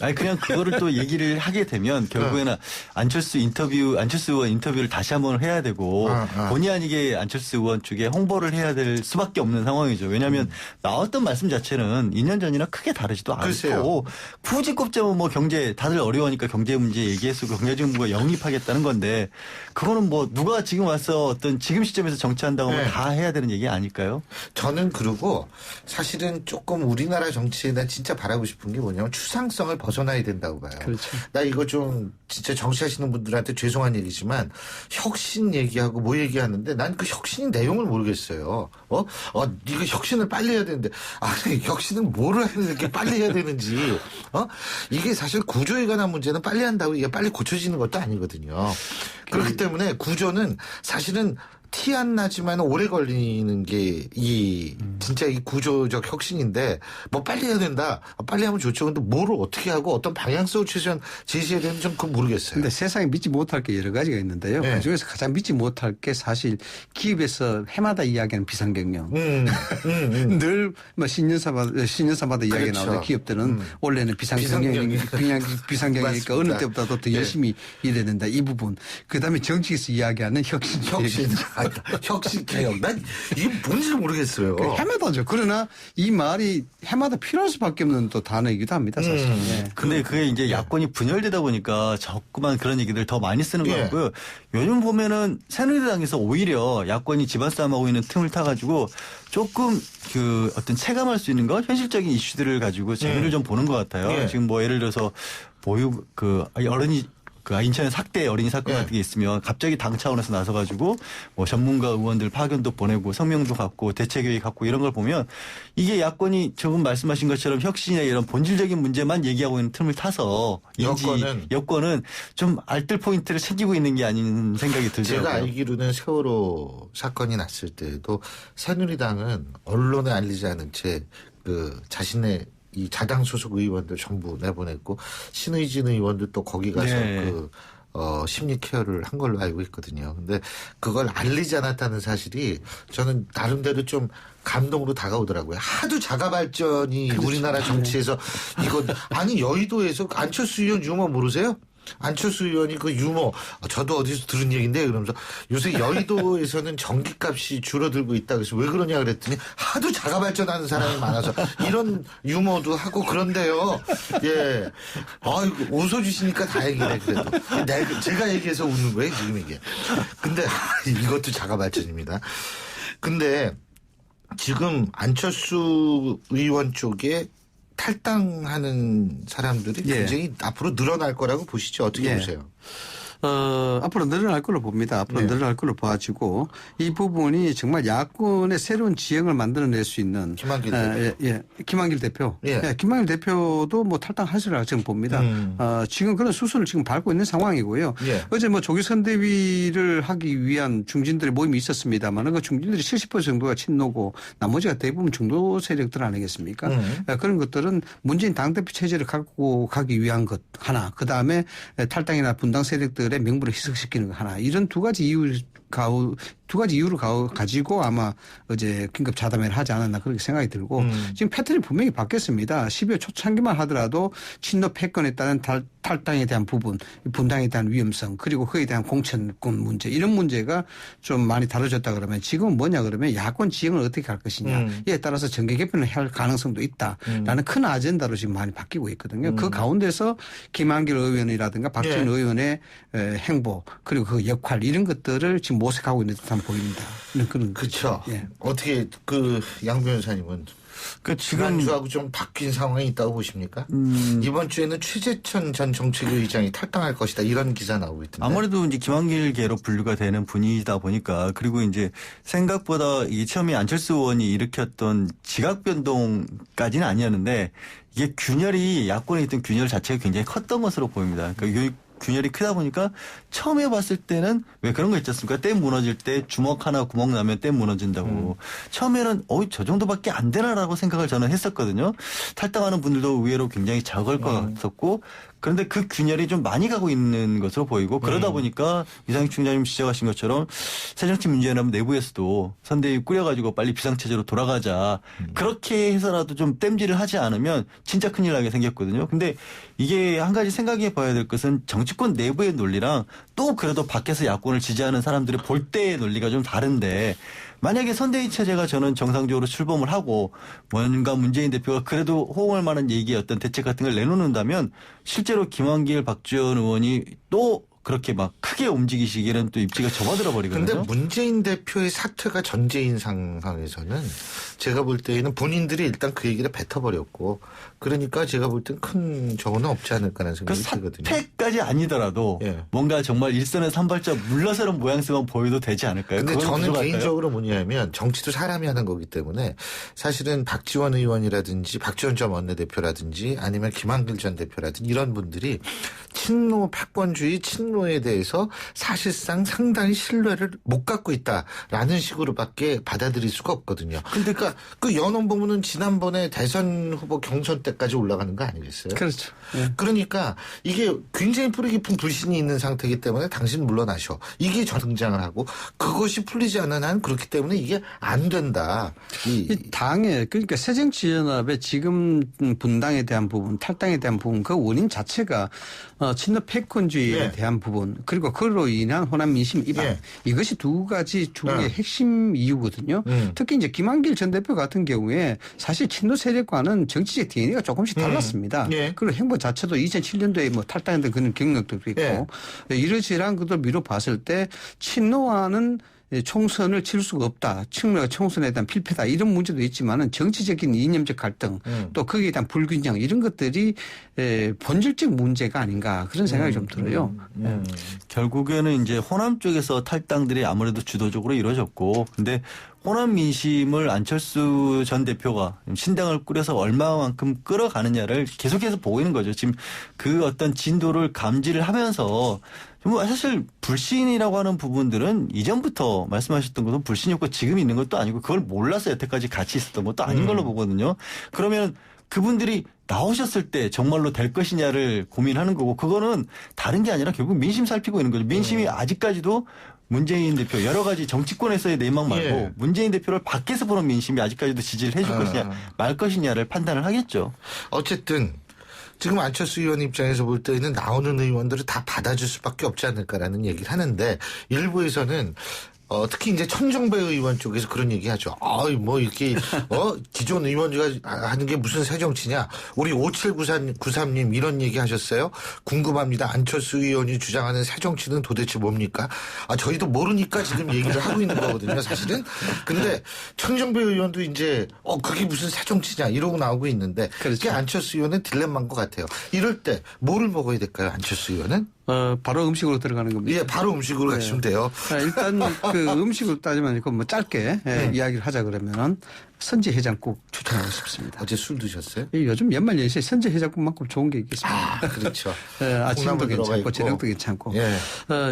아니 그냥 그거를 또 얘기를 하게 되면 결국에는 안철수 의원 인터뷰를 다시 한번 해야 되고 본의 아니게 안철수 의원 쪽에 홍보를 해야 될 수밖에 없는 상황이죠. 왜냐하면 나왔던 말씀 자체는 2년 전이나 크게 다르지도 않고 굳이 꼽자면 뭐 경제 다들 어려우니까 경제 문제 얘기해서 경제정부가 영입하겠다는 건데 그거는 뭐 누가 지금 와서 어떤 지금 시점에서 정치한다고 하면 다 해야 되는 얘기 아닐까요? 저는 그리고 사실은 조금 우리나라 정치에 나 진짜 바라고 싶은 게 뭐냐면 추상성을 벗어나야 된다고 봐요. 그렇죠. 나 이거 좀 진짜 정치하시는 분들한테 죄송한 얘기지만 혁신 얘기하고 뭐 얘기하는데 난 그 혁신 내용을 모르겠어요. 이거 혁신을 빨리 해야 되는데 아니 혁신은 뭐를 이렇게 빨리 해야 되는지 이게 사실 구조에 관한 문제는 빨리 한다고 이게 빨리 고쳐지는 것도 아니거든요. 그렇기 때문에 구조는 사실은 티 안 나지만 오래 걸리는 게 진짜 이 구조적 혁신인데 뭐 빨리 해야 된다. 빨리 하면 좋죠. 근데 뭐를 어떻게 하고 어떤 방향성을 최소한 제시해야 되는지 좀 그건 모르겠어요. 근데 세상에 믿지 못할 게 여러 가지가 있는데요. 그중에서 가장 믿지 못할 게 사실 기업에서 해마다 이야기하는 비상경영. 늘 뭐 신년사마다 이야기가 나오죠. 기업들은 원래는 비상경영이니까 어느 때보다도 더 열심히 일해야 된다. 이 부분. 그다음에 정치에서 이야기하는 혁신. 혁신 개혁. 난 이게 뭔지 모르겠어요. 해마다죠. 그러나 이 말이 해마다 필요할 수밖에 없는 또 단어이기도 합니다. 사실. 근데 그게 이제 야권이 분열되다 보니까 자꾸만 그런 얘기들 더 많이 쓰는 것 같고요. 요즘 보면은 새누리당에서 오히려 야권이 집안 싸움하고 있는 틈을 타가지고 조금 그 어떤 체감할 수 있는 것 현실적인 이슈들을 가지고 재미를 좀 보는 것 같아요. 지금 뭐 예를 들어서 어른이 인천에 학대 어린이 사건 같은 게 있으면 갑자기 당 차원에서 나서가지고 뭐 전문가 의원들 파견도 보내고 성명도 갖고 대책회의 갖고 이런 걸 보면 이게 야권이 조금 말씀하신 것처럼 혁신이나 이런 본질적인 문제만 얘기하고 있는 틈을 타서 여권은 좀 알뜰 포인트를 챙기고 있는 게 아닌 생각이 들더라고요. 제가 알기로는 세월호 사건이 났을 때도 새누리당은 언론에 알리지 않은 채 자신의 이 자당 소속 의원들 전부 내보냈고 신의진 의원도 또 거기 가서 심리 케어를 한 걸로 알고 있거든요. 근데 그걸 알리지 않았다는 사실이 저는 나름대로 좀 감동으로 다가오더라고요. 하도 자가 발전이 우리나라 정치에서 아니 여의도에서 안철수 의원 유머 모르세요? 안철수 의원이 그 유머 저도 어디서 들은 얘기인데 그러면서 요새 여의도에서는 전기값이 줄어들고 있다 그래서 왜 그러냐 그랬더니 하도 자가 발전하는 사람이 많아서 이런 유머도 하고 그런데요. 웃어주시니까 다행이네 그래도. 제가 얘기해서 웃는 거예요 지금 이게. 근데 이것도 자가 발전입니다. 근데 지금 안철수 의원 쪽에 탈당하는 사람들이 굉장히 앞으로 늘어날 거라고 보시죠. 어떻게 보세요? 앞으로 늘어날 걸로 봅니다. 앞으로 늘어날 걸로 봐가지고 이 부분이 정말 야권의 새로운 지형을 만들어낼 수 있는 김한길 대표. 김한길 대표도 뭐 탈당하시라고 지금 봅니다. 지금 그런 수순을 지금 밟고 있는 상황이고요. 어제 뭐 조기선대위를 하기 위한 중진들의 모임이 있었습니다만 그 중진들이 70% 정도가 친노고 나머지가 대부분 중도 세력들 아니겠습니까? 그런 것들은 문재인 당대표 체제를 갖고 가기 위한 것 하나. 그다음에 탈당이나 분당 세력들의 명분을 희석시키는 거 하나. 이런 두 가지 이유를 가지고 아마 어제 긴급 자담회를 하지 않았나 그렇게 생각이 들고 지금 패턴이 분명히 바뀌었습니다. 12월 초창기만 하더라도 친노 패권에 따른 탈당에 대한 부분, 분당에 대한 위험성 그리고 그에 대한 공천권 문제 이런 문제가 좀 많이 다뤄졌다 그러면 지금은 뭐냐 그러면 야권 지형을 어떻게 할 것이냐 이에 따라서 정계 개편을 할 가능성도 있다라는 큰 아젠다로 지금 많이 바뀌고 있거든요. 그 가운데서 김한길 의원이라든가 박지원 의원의 행보 그리고 그 역할 이런 것들을 지금 모색하고 있는 듯한 보입니다. 그렇죠. 어떻게 양 변호사님은 지난주하고 좀 바뀐 상황이 있다고 보십니까? 이번 주에는 최재천 전 정책위의장이 탈당할 것이다 이런 기사 나오고 있던데. 아무래도 이제 김한길계로 분류가 되는 분이다 보니까 그리고 이제 생각보다 이게 처음에 안철수 의원이 일으켰던 지각 변동까지는 아니었는데 이게 균열이 야권에 있던 균열 자체가 굉장히 컸던 것으로 보입니다. 그러니까 균열이 크다 보니까 처음에 봤을 때는 왜 그런 거 있지 않습니까? 댐 무너질 때 주먹 하나 구멍 나면 댐 무너진다고. 처음에는 저 정도밖에 안 되나라고 생각을 저는 했었거든요. 탈당하는 분들도 의외로 굉장히 적을 것 같았고 그런데 그 균열이 좀 많이 가고 있는 것으로 보이고 그러다 보니까 이상희 총장님 지적하신 것처럼 새정치 문제라면 내부에서도 선대위 꾸려가지고 빨리 비상체제로 돌아가자. 그렇게 해서라도 좀 땜질을 하지 않으면 진짜 큰일 나게 생겼거든요. 근데 이게 한 가지 생각해 봐야 될 것은 정치권 내부의 논리랑 또 그래도 밖에서 야권을 지지하는 사람들의 볼 때의 논리가 좀 다른데 만약에 선대위 체제가 저는 정상적으로 출범을 하고 뭔가 문재인 대표가 그래도 호응할 만한 얘기의 어떤 대책 같은 걸 내놓는다면 실제로 김한길, 박지원 의원이 또 그렇게 막 크게 움직이시기에는 또 입지가 접어들어 버리거든요. 그런데 문재인 대표의 사퇴가 전제인 상황에서는 제가 볼 때에는 본인들이 일단 그 얘기를 뱉어버렸고 그러니까 제가 볼 땐 큰 저거는 없지 않을까라는 생각이 들거든요. 사퇴까지 아니더라도 뭔가 정말 일선의 산발자 물러서는 모양새만 보여도 되지 않을까요? 근데 저는 부족할까요? 개인적으로 뭐냐면 정치도 사람이 하는 거기 때문에 사실은 박지원 의원이라든지 박지원 전 원내대표라든지 아니면 김한길 전 대표라든지 이런 분들이 친노 패권주의 친노에 대해서 사실상 상당히 신뢰를 못 갖고 있다라는 식으로밖에 받아들일 수가 없거든요. 그러니까 그 연원보문은 지난번에 대선 후보 경선 때까지 올라가는 거 아니겠어요? 그렇죠. 그러니까 이게 굉장히 뿌리 깊은 불신이 있는 상태이기 때문에 당신 물러나셔. 이게 등장을 하고 그것이 풀리지 않는 한 그렇기 때문에 이게 안 된다. 이 당에 그러니까 새정치연합의 지금 분당에 대한 부분, 탈당에 대한 부분 그 원인 자체가 친노 패권주의에 대한 부분 그리고 그로 인한 호남 민심 이반 이것이 두 가지 중의 핵심 이유거든요. 특히 이제 김한길 전 대표 같은 경우에 사실 친노 세력과는 정치적 DNA가 조금씩 달랐습니다. 그리고 행보 자체도 2007년도에 뭐 탈당했던 그런 경력도 있고 이러지란 것들 미뤄 봤을 때 친노와는 총선을 치를 수가 없다. 친노가 총선에 대한 필패다. 이런 문제도 있지만은 정치적인 이념적 갈등 또 거기에 대한 불균형 이런 것들이 본질적 문제가 아닌가 그런 생각이 좀 들어요. 결국에는 이제 호남 쪽에서 탈당들이 아무래도 주도적으로 이루어졌고 근데 호남 민심을 안철수 전 대표가 신당을 꾸려서 얼마만큼 끌어가느냐를 계속해서 보고 있는 거죠. 지금 그 어떤 진도를 감지를 하면서 사실 불신이라고 하는 부분들은 이전부터 말씀하셨던 것은 불신이 없고 지금 있는 것도 아니고 그걸 몰라서 여태까지 같이 있었던 것도 아닌 걸로 보거든요. 그러면 그분들이 나오셨을 때 정말로 될 것이냐를 고민하는 거고 그거는 다른 게 아니라 결국 민심 살피고 있는 거죠. 민심이 아직까지도 문재인 대표 여러 가지 정치권에서의 내막 말고 문재인 대표를 밖에서 보는 민심이 아직까지도 지지를 해줄 것이냐 말 것이냐를 판단을 하겠죠. 어쨌든 지금 안철수 의원 입장에서 볼 때는 나오는 의원들을 다 받아줄 수밖에 없지 않을까라는 얘기를 하는데 일부에서는 특히 이제 천정배 의원 쪽에서 그런 얘기 하죠. 뭐 이렇게, 기존 의원들가 하는 게 무슨 새 정치냐. 우리 5793님 이런 얘기 하셨어요. 궁금합니다. 안철수 의원이 주장하는 새 정치는 도대체 뭡니까? 저희도 모르니까 지금 얘기를 하고 있는 거거든요, 사실은. 근데 천정배 의원도 이제, 그게 무슨 새 정치냐 이러고 나오고 있는데. 그게 안철수 의원은 딜레마인 것 같아요. 이럴 때 뭐를 먹어야 될까요, 안철수 의원은? 바로 음식으로 들어가는 겁니다. 예, 바로 음식으로 가시면 돼요. 일단 그 음식으로 따지면 뭐 짧게 이야기를 하자 그러면은 선지 해장국 추천하고 싶습니다. 어제 술 드셨어요? 요즘 연말 연시에 선지 해장국만큼 좋은 게 있겠습니다. 그렇죠. 아침도 괜찮고 저녁도 괜찮고.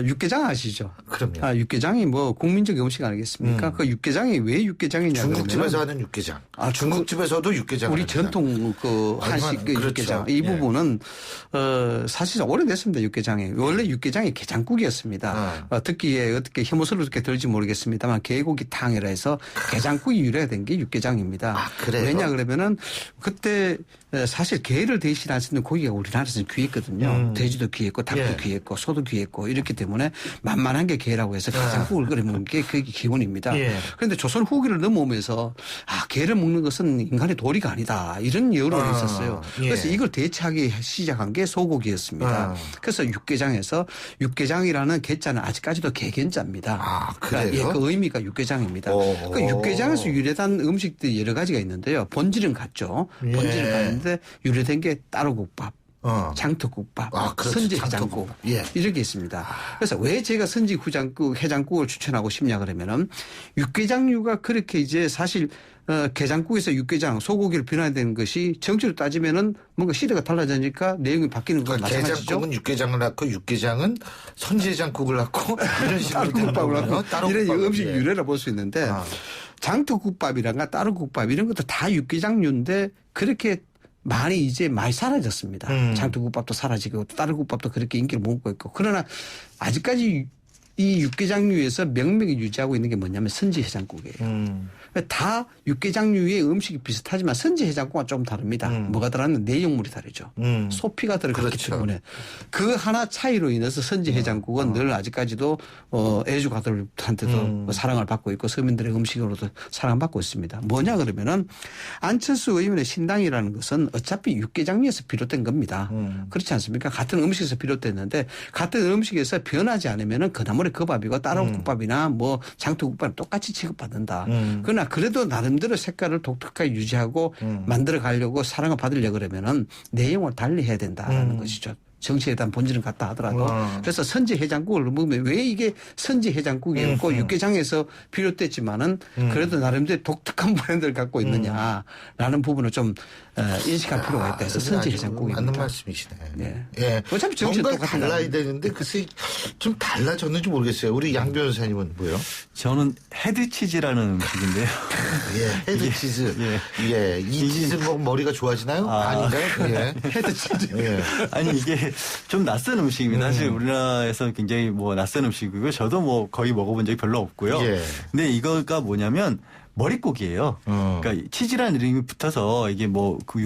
육개장 아시죠? 그럼요. 육개장이 뭐 국민적 음식 아니겠습니까? 그 육개장이 왜 육개장이냐 중국집에서 하는 육개장. 중국집에서도 육개장. 우리 전통 그 한식 그 육개장. 이 부분은 사실 오래됐습니다. 육개장이. 원래 육개장이 게장국이었습니다. 특히 어떻게 혐오스럽게 들지 모르겠습니다만 개고기 탕이라 해서 게장국이 유래된 게 육개장입니다. 그래요? 왜냐 그러면은 그때 사실 게를 대신할 수 있는 고기가 우리나라에서는 귀했거든요. 돼지도 귀했고 닭도 귀했고 소도 귀했고 이렇기 때문에 만만한 게 게라고 해서 게장국을 끓여 먹는 게 그게 기본입니다. 그런데 조선 후기를 넘어오면서 게를 먹는 것은 인간의 도리가 아니다. 이런 여론이 있었어요. 그래서 이걸 대체하기 시작한 게 소고기였습니다. 그래서 육개장에서 육개장이라는 게자는 아직까지도 개견자입니다. 그래요? 그 의미가 육개장입니다. 그 육개장에서 유래된 음식들이 여러 가지가 있는데요. 본질은 같죠. 본질은 같은데 유래된 게 따로국밥. 장터국밥, 선지 해장국 이렇게 있습니다. 그래서 왜 제가 선지 해장국을 추천하고 싶냐 그러면은 육개장류가 그렇게 이제 사실 게장국에서 육개장 소고기를 변화되는 것이 정치로 따지면은 뭔가 시대가 달라지니까 내용이 바뀌는 건 마찬가지죠. 게장국은 육개장을 낳고 육개장은 선지 해장국을 낳고 이런 식으로 따로국밥을 낳고 이런 음식 유래라 볼 수 있는데 장터국밥이란가 따로국밥 이런 것도 다 육개장류인데 그렇게 많이 이제 많이 사라졌습니다. 장투국밥도 사라지고 다른 국밥도 그렇게 인기를 못 먹고 있고. 그러나 아직까지 이 육개장류에서 명맥이 유지하고 있는 게 뭐냐면 선지해장국이에요. 다 육개장류의 음식이 비슷하지만 선지해장국은 좀 다릅니다. 뭐가 들어가는 내용물이 다르죠. 소피가 들어갔기 그렇죠. 때문에 그 하나 차이로 인해서 선지해장국은 늘 아직까지도 애주가들한테도 사랑을 받고 있고 서민들의 음식으로도 사랑받고 있습니다. 뭐냐 그러면은 안철수 의원의 신당이라는 것은 어차피 육개장류에서 비롯된 겁니다. 그렇지 않습니까? 같은 음식에서 비롯됐는데 같은 음식에서 변하지 않으면은 그나물의 그 밥이고 다른 국밥이나 뭐 장투국밥은 똑같이 취급받는다. 그러나 그래도 나름대로 색깔을 독특하게 유지하고 만들어 가려고 사랑을 받으려고 그러면은 내용을 달리 해야 된다라는 것이죠. 정치에 대한 본질은 같다 하더라도. 그래서 선지해장국을 먹으면 왜 이게 선지해장국이었고 육개장에서 비롯됐지만은 그래도 나름대로 독특한 브랜드를 갖고 있느냐라는 부분을 좀 인식할 필요가 있다 해서 선지해장국입니다. 맞는 말씀이시네. 네. 예. 어차피 정치는 뭔가 똑같은 달라야 되는데 글쎄 좀 달라졌는지 모르겠어요. 우리 양 변호사님은 뭐요? 저는 헤드치즈라는 음식인데요. 예, 헤드치즈. 예. 이 치즈 먹으면 머리가 좋아지나요? 아닌가요? 예. 헤드치즈. 예. 아니 이게 좀 낯선 음식입니다. 사실 우리나라에서 굉장히 뭐 낯선 음식이고요. 저도 뭐 거의 먹어본 적이 별로 없고요. 예. 근데 이거가 뭐냐면 머릿고기예요. 그러니까 치즈라는 이름이 붙어서 이게 뭐 그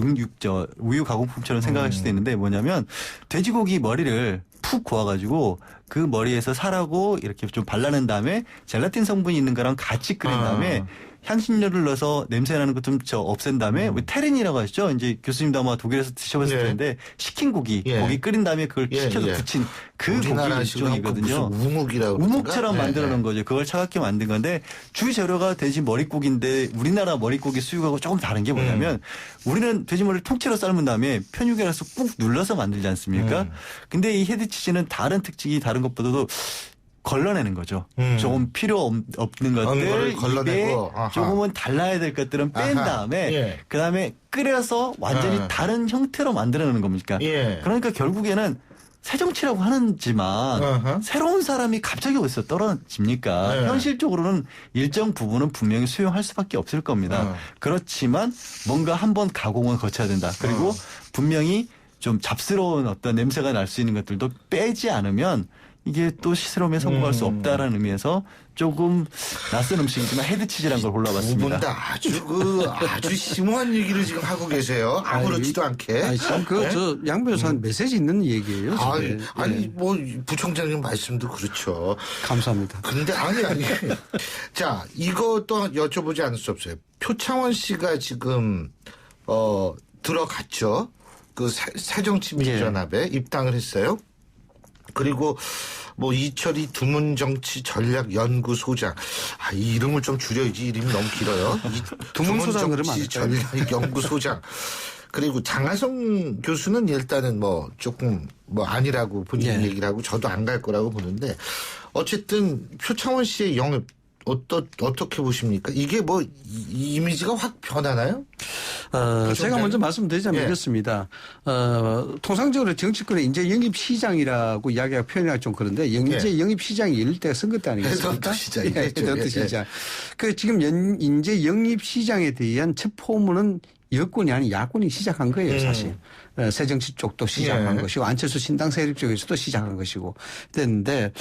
우유 가공품처럼 생각할 수도 있는데 뭐냐면 돼지고기 머리를 푹 구워가지고 그 머리에서 살하고 이렇게 좀 발라낸 다음에 젤라틴 성분이 있는 거랑 같이 끓인 다음에 향신료를 넣어서 냄새나는 거 좀 없앤 다음에 테린이라고 하시죠. 이제 교수님도 아마 독일에서 드셔봤을 텐데 식힌 고기, 고기 끓인 다음에 그걸 식혀서 부친 그 고기 일종이거든요. 우묵이라고 우묵처럼 만들어 놓은 거죠. 그걸 차갑게 만든 건데 주 재료가 돼지 머릿고기인데 우리나라 머릿고기 수육하고 조금 다른 게 뭐냐면 우리는 돼지 머리를 통째로 삶은 다음에 편육에서 꾹 눌러서 만들지 않습니까? 근데 이 헤드치즈는 다른 특징이 다른 것보다도 걸러내는 거죠. 조금 필요 없는 것들 입에 조금은 달라야 될 것들은 뺀 다음에 그다음에 끓여서 완전히 다른 형태로 만들어내는 겁니까? 그러니까 결국에는 새정치라고 하는지만 새로운 사람이 갑자기 어디서 떨어집니까? 현실적으로는 일정 부분은 분명히 수용할 수밖에 없을 겁니다. 그렇지만 뭔가 한번 가공을 거쳐야 된다. 그리고 분명히 좀 잡스러운 어떤 냄새가 날 수 있는 것들도 빼지 않으면 이게 또 시스럼에 성공할 수 없다라는 의미에서 조금 낯선 음식이지만 헤드치즈라는 걸 골라봤습니다. 두 분 다 아주 심오한 얘기를 지금 하고 계세요. 아무렇지도 않게. 아니, 참 저 양 변호사는 메시지 있는 얘기예요. 아니 뭐 부총장님 말씀도 그렇죠. 감사합니다. 근데 아니. 자, 이거 또 여쭤보지 않을 수 없어요. 표창원 씨가 지금 들어갔죠. 그 새정치민주연합에 입당을 했어요. 그리고 뭐 이철이 두문정치전략연구소장. 이 이름을 좀 줄여야지. 이름이 너무 길어요. 두문정치전략연구소장. 그리고 장하성 교수는 일단은 뭐 조금 뭐 아니라고 본인이 얘기를 하고 저도 안 갈 거라고 보는데 어쨌든 표창원 씨의 영입 어떻게 보십니까? 이게 뭐 이미지가 확 변하나요? 제가 먼저 말씀드리자면 이렇습니다. 통상적으로 정치권의 인재 영입 시장이라고 이야기가 표현하기 좀 그런데 인재 영입 시장이 열릴 때가 선거 때 아니겠습니까? 해전투 시장. 그 지금 인재 영입 시장에 대한 첫 포문은 여권이 아닌 야권이 시작한 거예요, 사실. 새정치 쪽도 시작한 것이고 안철수 신당 세력 쪽에서도 시작한 것이고 됐는데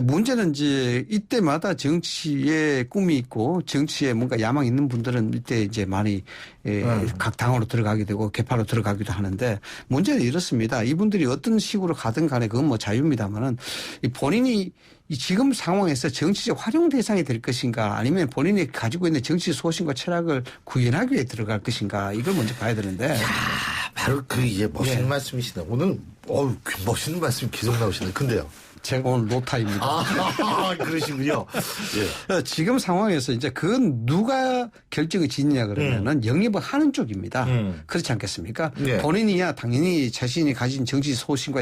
문제는 이제 이때마다 정치에 꿈이 있고 정치에 뭔가 야망이 있는 분들은 이때 이제 많이 각 당으로 들어가게 되고 개파로 들어가기도 하는데 문제는 이렇습니다. 이분들이 어떤 식으로 가든 간에 그건 뭐 자유입니다만은 본인이 이 지금 상황에서 정치적 활용 대상이 될 것인가 아니면 본인이 가지고 있는 정치 소신과 철학을 구현하기 위해 들어갈 것인가 이걸 먼저 봐야 되는데. 바로 그 이제 멋있는 말씀이시네. 오늘 멋있는 말씀이 계속 나오시네. 근데요. 제가 오늘 노타입니다. 그러시군요. 지금 상황에서 이제 그건 누가 결정을 짓느냐 그러면은 영입을 하는 쪽입니다. 그렇지 않겠습니까? 본인이야 당연히 자신이 가진 정치 소신과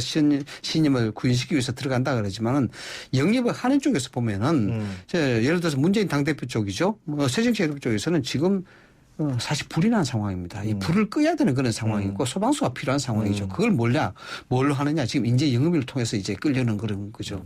신념을 구현시키기 위해서 들어간다 그러지만은 영입을 하는 쪽에서 보면은 예를 들어서 문재인 당대표 쪽이죠. 새정치연합 쪽에서는 지금 사실 불이 난 상황입니다. 이 불을 끄야 되는 그런 상황이고 소방수가 필요한 상황이죠. 그걸 뭘로 하느냐. 지금 인재 영입을 통해서 이제 끌려는 그런 거죠.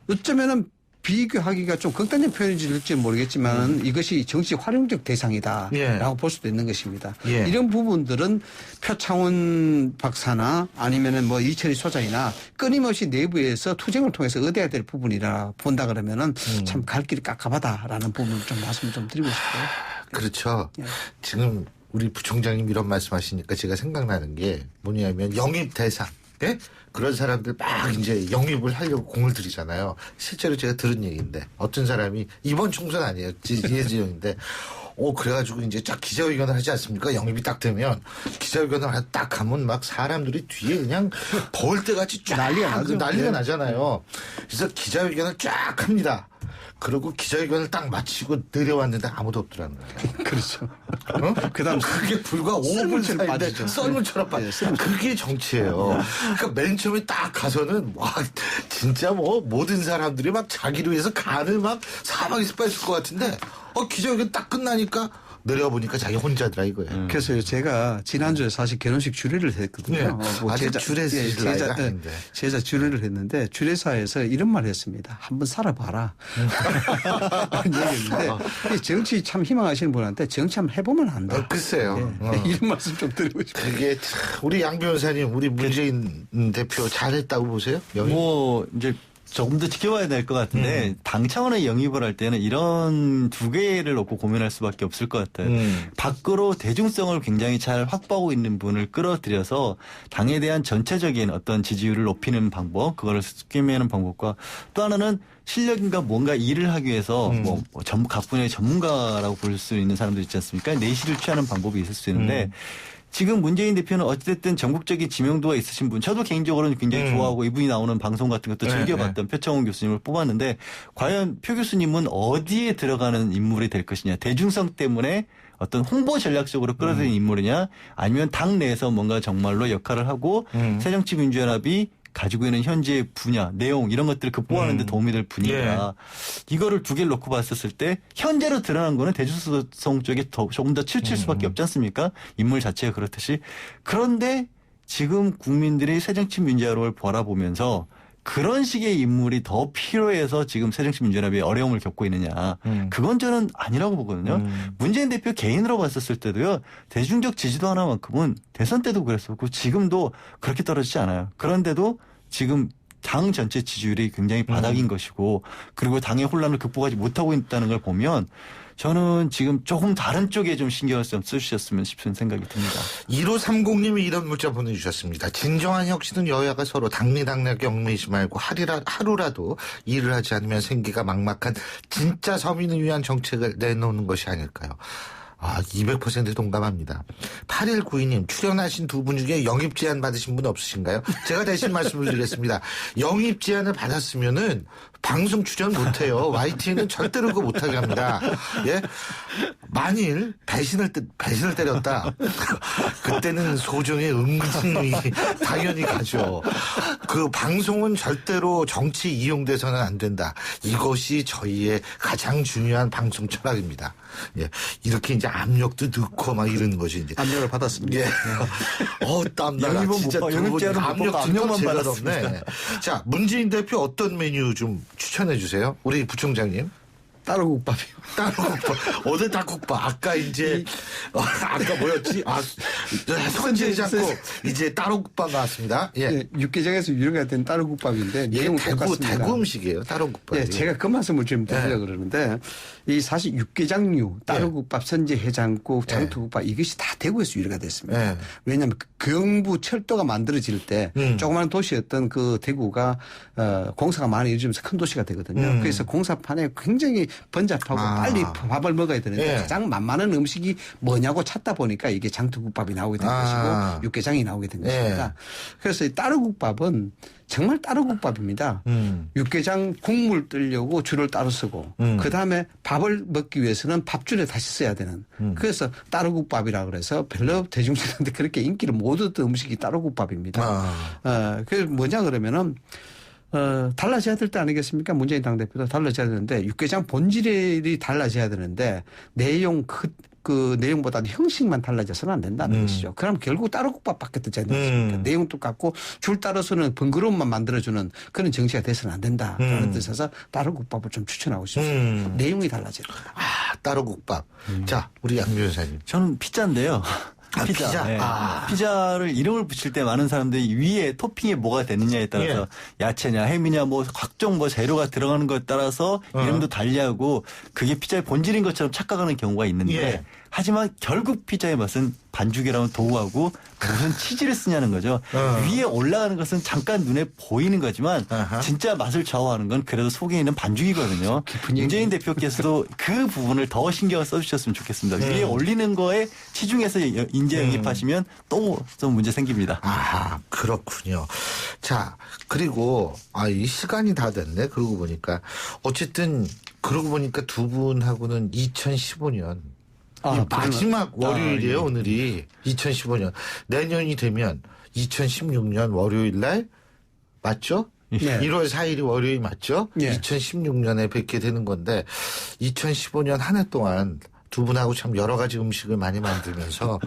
어쩌면은 비교하기가 좀 극단적 표현인지 될지 모르겠지만 이것이 정치 활용적 대상이다라고 볼 수도 있는 것입니다. 이런 부분들은 표창원 박사나 아니면은 뭐 이철희 소장이나 끊임없이 내부에서 투쟁을 통해서 얻어야 될 부분이라 본다 그러면은 참 갈 길이 깝깝하다라는 부분을 좀 말씀 좀 드리고 싶어요. 그렇죠. 지금 우리 부총장님 이런 말씀하시니까 제가 생각나는 게 뭐냐면 영입 대상. 예? 그런 사람들 막 이제 영입을 하려고 공을 들이잖아요. 실제로 제가 들은 얘기인데 어떤 사람이 이번 총선 아니에요. 예지영인데 그래가지고 이제 쫙 기자회견을 하지 않습니까? 영입이 딱 되면 기자회견을 딱 하면 막 사람들이 뒤에 그냥 벌떼같이 쫙 난리가 나잖아요. 그래서 기자회견을 쫙 합니다. 그리고 기자회견을 딱 마치고 내려왔는데 아무도 없더라는 거예요. 그렇죠. 그다음 그게 불과 5분 사이인데 썰물처럼 빠져. 그게 정치예요. 그러니까 맨 처음에 딱 가서는 와 진짜 뭐 모든 사람들이 막 자기를 위해서 간을 막 사방에서 뺐을 것 같은데 기자회견 딱 끝나니까 내려보니까 자기 혼자더라 이거예요. 그래서 제가 지난주에 사실 결혼식 주례를 했거든요. 아직 제자 주례를 했는데 주례사에서 이런 말을 했습니다. 한번 살아봐라. 얘기했는데 정치 참 희망하시는 분한테 정치 한번 해보면 안다. 글쎄요. 이런 말씀 좀 드리고 싶어요. 그게 우리 양 변호사님 우리 문재인 대표 잘했다고 보세요? 이제 조금 더 지켜봐야 될 것 같은데 당 차원의 영입을 할 때는 이런 두 개를 놓고 고민할 수밖에 없을 것 같아요. 밖으로 대중성을 굉장히 잘 확보하고 있는 분을 끌어들여서 당에 대한 전체적인 어떤 지지율을 높이는 방법, 그거를 꿰매는 방법과 또 하나는 실력인가 뭔가 일을 하기 위해서 각 분야의 전문가라고 볼 수 있는 사람들 있지 않습니까? 내실을 취하는 방법이 있을 수 있는데 지금 문재인 대표는 어쨌든 전국적인 지명도가 있으신 분, 저도 개인적으로는 굉장히 좋아하고 이분이 나오는 방송 같은 것도 즐겨봤던 표창원 교수님을 뽑았는데 과연 표 교수님은 어디에 들어가는 인물이 될 것이냐. 대중성 때문에 어떤 홍보 전략적으로 끌어들인 인물이냐 아니면 당 내에서 뭔가 정말로 역할을 하고 새정치민주연합이 가지고 있는 현재 분야, 내용 이런 것들을 극복하는 데 도움이 될 분이다. 이거를 두 개를 놓고 봤었을 때 현재로 드러난 거는 대중성 쪽에 조금 더 치우칠 수밖에 없지 않습니까? 인물 자체가 그렇듯이. 그런데 지금 국민들이 새정치민주연합을 바라보면서 그런 식의 인물이 더 필요해서 지금 새정치민주연합이 어려움을 겪고 있느냐. 그건 저는 아니라고 보거든요. 문재인 대표 개인으로 봤었을 때도요. 대중적 지지도 하나만큼은 대선 때도 그랬었고 지금도 그렇게 떨어지지 않아요. 그런데도 지금 당 전체 지지율이 굉장히 바닥인 것이고 그리고 당의 혼란을 극복하지 못하고 있다는 걸 보면 저는 지금 조금 다른 쪽에 좀 신경을 좀 쓰셨으면 싶은 생각이 듭니다. 1530님이 이런 문자 보내주셨습니다. 진정한 혁신은 여야가 서로 당리당략 얽매이지 말고 하루라도 일을 하지 않으면 생기가 막막한 진짜 서민을 위한 정책을 내놓는 것이 아닐까요? 200% 동감합니다. 8192님 출연하신 두 분 중에 영입 제안 받으신 분 없으신가요? 제가 대신 말씀을 드리겠습니다. 영입 제안을 받았으면은 방송 출연 못해요. YTN은 절대로 그거 못하게 합니다. 예? 만일 배신을 때렸다. 그때는 소정의 응징이 당연히 가죠. 그 방송은 절대로 정치 이용돼서는 안 된다. 이것이 저희의 가장 중요한 방송 철학입니다. 예. 이렇게 이제 압력도 넣고 막 이러는 것이 이제. 압력을 받았습니다. 예. 땀나라. 진짜 압력만 받았네. 자, 문재인 대표 어떤 메뉴 좀 추천해 주세요. 우리 부총장님. 따로국밥이요. 따로국밥. 어제 닭국밥. 아까 이제 아까 뭐였지? 선지해장국. 이제 따로국밥 나왔습니다. 예. 육개장에서 유래가 된 따로국밥인데 대구 음식이에요. 따로국밥. 예, 제가 그 말씀을 좀 드리려고 그러는데 이 사실 육개장류, 따로국밥, 선지해장국, 장투국밥 이것이 다 대구에서 유래가 됐습니다. 왜냐하면 경부 철도가 만들어질 때 조그마한 도시였던 그 대구가 공사가 많이 이루어지면서 큰 도시가 되거든요. 그래서 공사판에 굉장히 번잡하고 빨리 밥을 먹어야 되는데 가장 만만한 음식이 뭐냐고 찾다 보니까 이게 장투국밥이 나오게 된 것이고 육개장이 나오게 된 것입니다. 그래서 이 따로국밥은 정말 따로국밥입니다. 육개장 국물 뜨려고 줄을 따로 쓰고 그다음에 밥을 먹기 위해서는 밥줄에 다시 써야 되는 그래서 따로국밥이라고 그래서 별로 대중들한테 그렇게 인기를 못 얻던 음식이 따로국밥입니다. 그게 뭐냐 그러면은 달라져야 될 때 아니겠습니까? 문재인 당대표도 달라져야 되는데 육개장 본질이 달라져야 되는데 내용 그 내용보다는 형식만 달라져서는 안 된다는 것이죠. 그럼 결국 따로국밥밖에 되지 않습니까? 내용 똑같고 줄 따라서는 번거로움만 만들어주는 그런 정치가 돼서는 안 된다라는 뜻에서 따로국밥을 좀 추천하고 싶습니다. 내용이 달라져야 됩니다. 아, 따로국밥. 자, 우리 양 변호사님. 저는 피자인데요. 피자. 네. 피자를 이름을 붙일 때 많은 사람들이 위에 토핑에 뭐가 되느냐에 따라서 야채냐 햄이냐 뭐 각종 뭐 재료가 들어가는 것에 따라서 이름도 달리하고 그게 피자의 본질인 것처럼 착각하는 경우가 있는데 하지만 결국 피자의 맛은 반죽이라는 도구하고 무슨 치즈를 쓰냐는 거죠. 위에 올라가는 것은 잠깐 눈에 보이는 거지만 진짜 맛을 좌우하는 건 그래도 속에 있는 반죽이거든요. 문재인 대표께서도 그 부분을 더 신경을 써주셨으면 좋겠습니다. 위에 올리는 거에 치중해서 인재 영입하시면 또 좀 문제 생깁니다. 아, 그렇군요. 자, 그리고 이 시간이 다 됐네. 그러고 보니까 어쨌든 그러고 보니까 두 분하고는 2015년 마지막 월요일이에요. 오늘이 2015년. 내년이 되면 2016년 월요일 날 맞죠? 1월 4일이 월요일 맞죠? 2016년에 뵙게 되는 건데 2015년 한 해 동안 두 분하고 참 여러 가지 음식을 많이 만들면서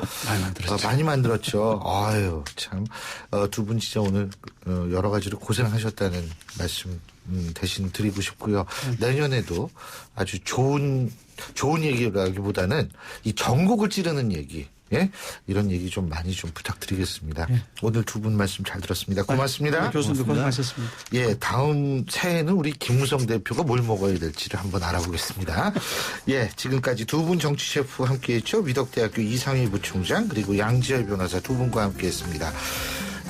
많이 만들었죠. 아유, 참 두 분 진짜 오늘 여러 가지로 고생하셨다는 말씀 대신 드리고 싶고요. 내년에도 아주 좋은 얘기라기보다는 이 전국을 찌르는 얘기, 이런 얘기 좀 많이 좀 부탁드리겠습니다. 오늘 두 분 말씀 잘 들었습니다. 고맙습니다. 교수님도 고생하셨습니다. 다음 새해는 우리 김무성 대표가 뭘 먹어야 될지를 한번 알아보겠습니다. 지금까지 두 분 정치 셰프 함께했죠. 미덕대학교 이상희 부총장 그리고 양지열 변호사 두 분과 함께했습니다.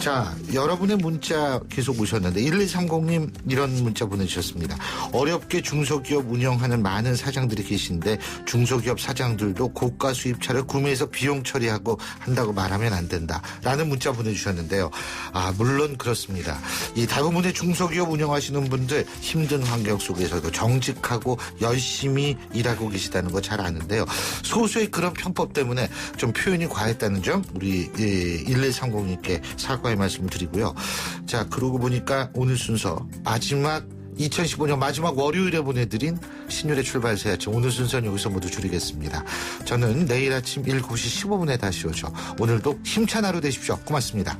자, 여러분의 문자 계속 오셨는데 1230님 이런 문자 보내주셨습니다. 어렵게 중소기업 운영하는 많은 사장들이 계신데 중소기업 사장들도 고가 수입차를 구매해서 비용 처리하고 한다고 말하면 안 된다라는 문자 보내주셨는데요. 물론 그렇습니다. 이 대부분의 중소기업 운영하시는 분들 힘든 환경 속에서도 정직하고 열심히 일하고 계시다는 거 잘 아는데요. 소수의 그런 편법 때문에 좀 표현이 과했다는 점 우리 1230님께 사과의 말씀을 드리고요. 자, 그러고 보니까 오늘 순서 2015년 마지막 월요일에 보내드린 신율의 출발새 아침 오늘 순서는 여기서 모두 줄이겠습니다. 저는 내일 아침 7시 15분에 다시 오죠. 오늘도 힘찬 하루 되십시오. 고맙습니다.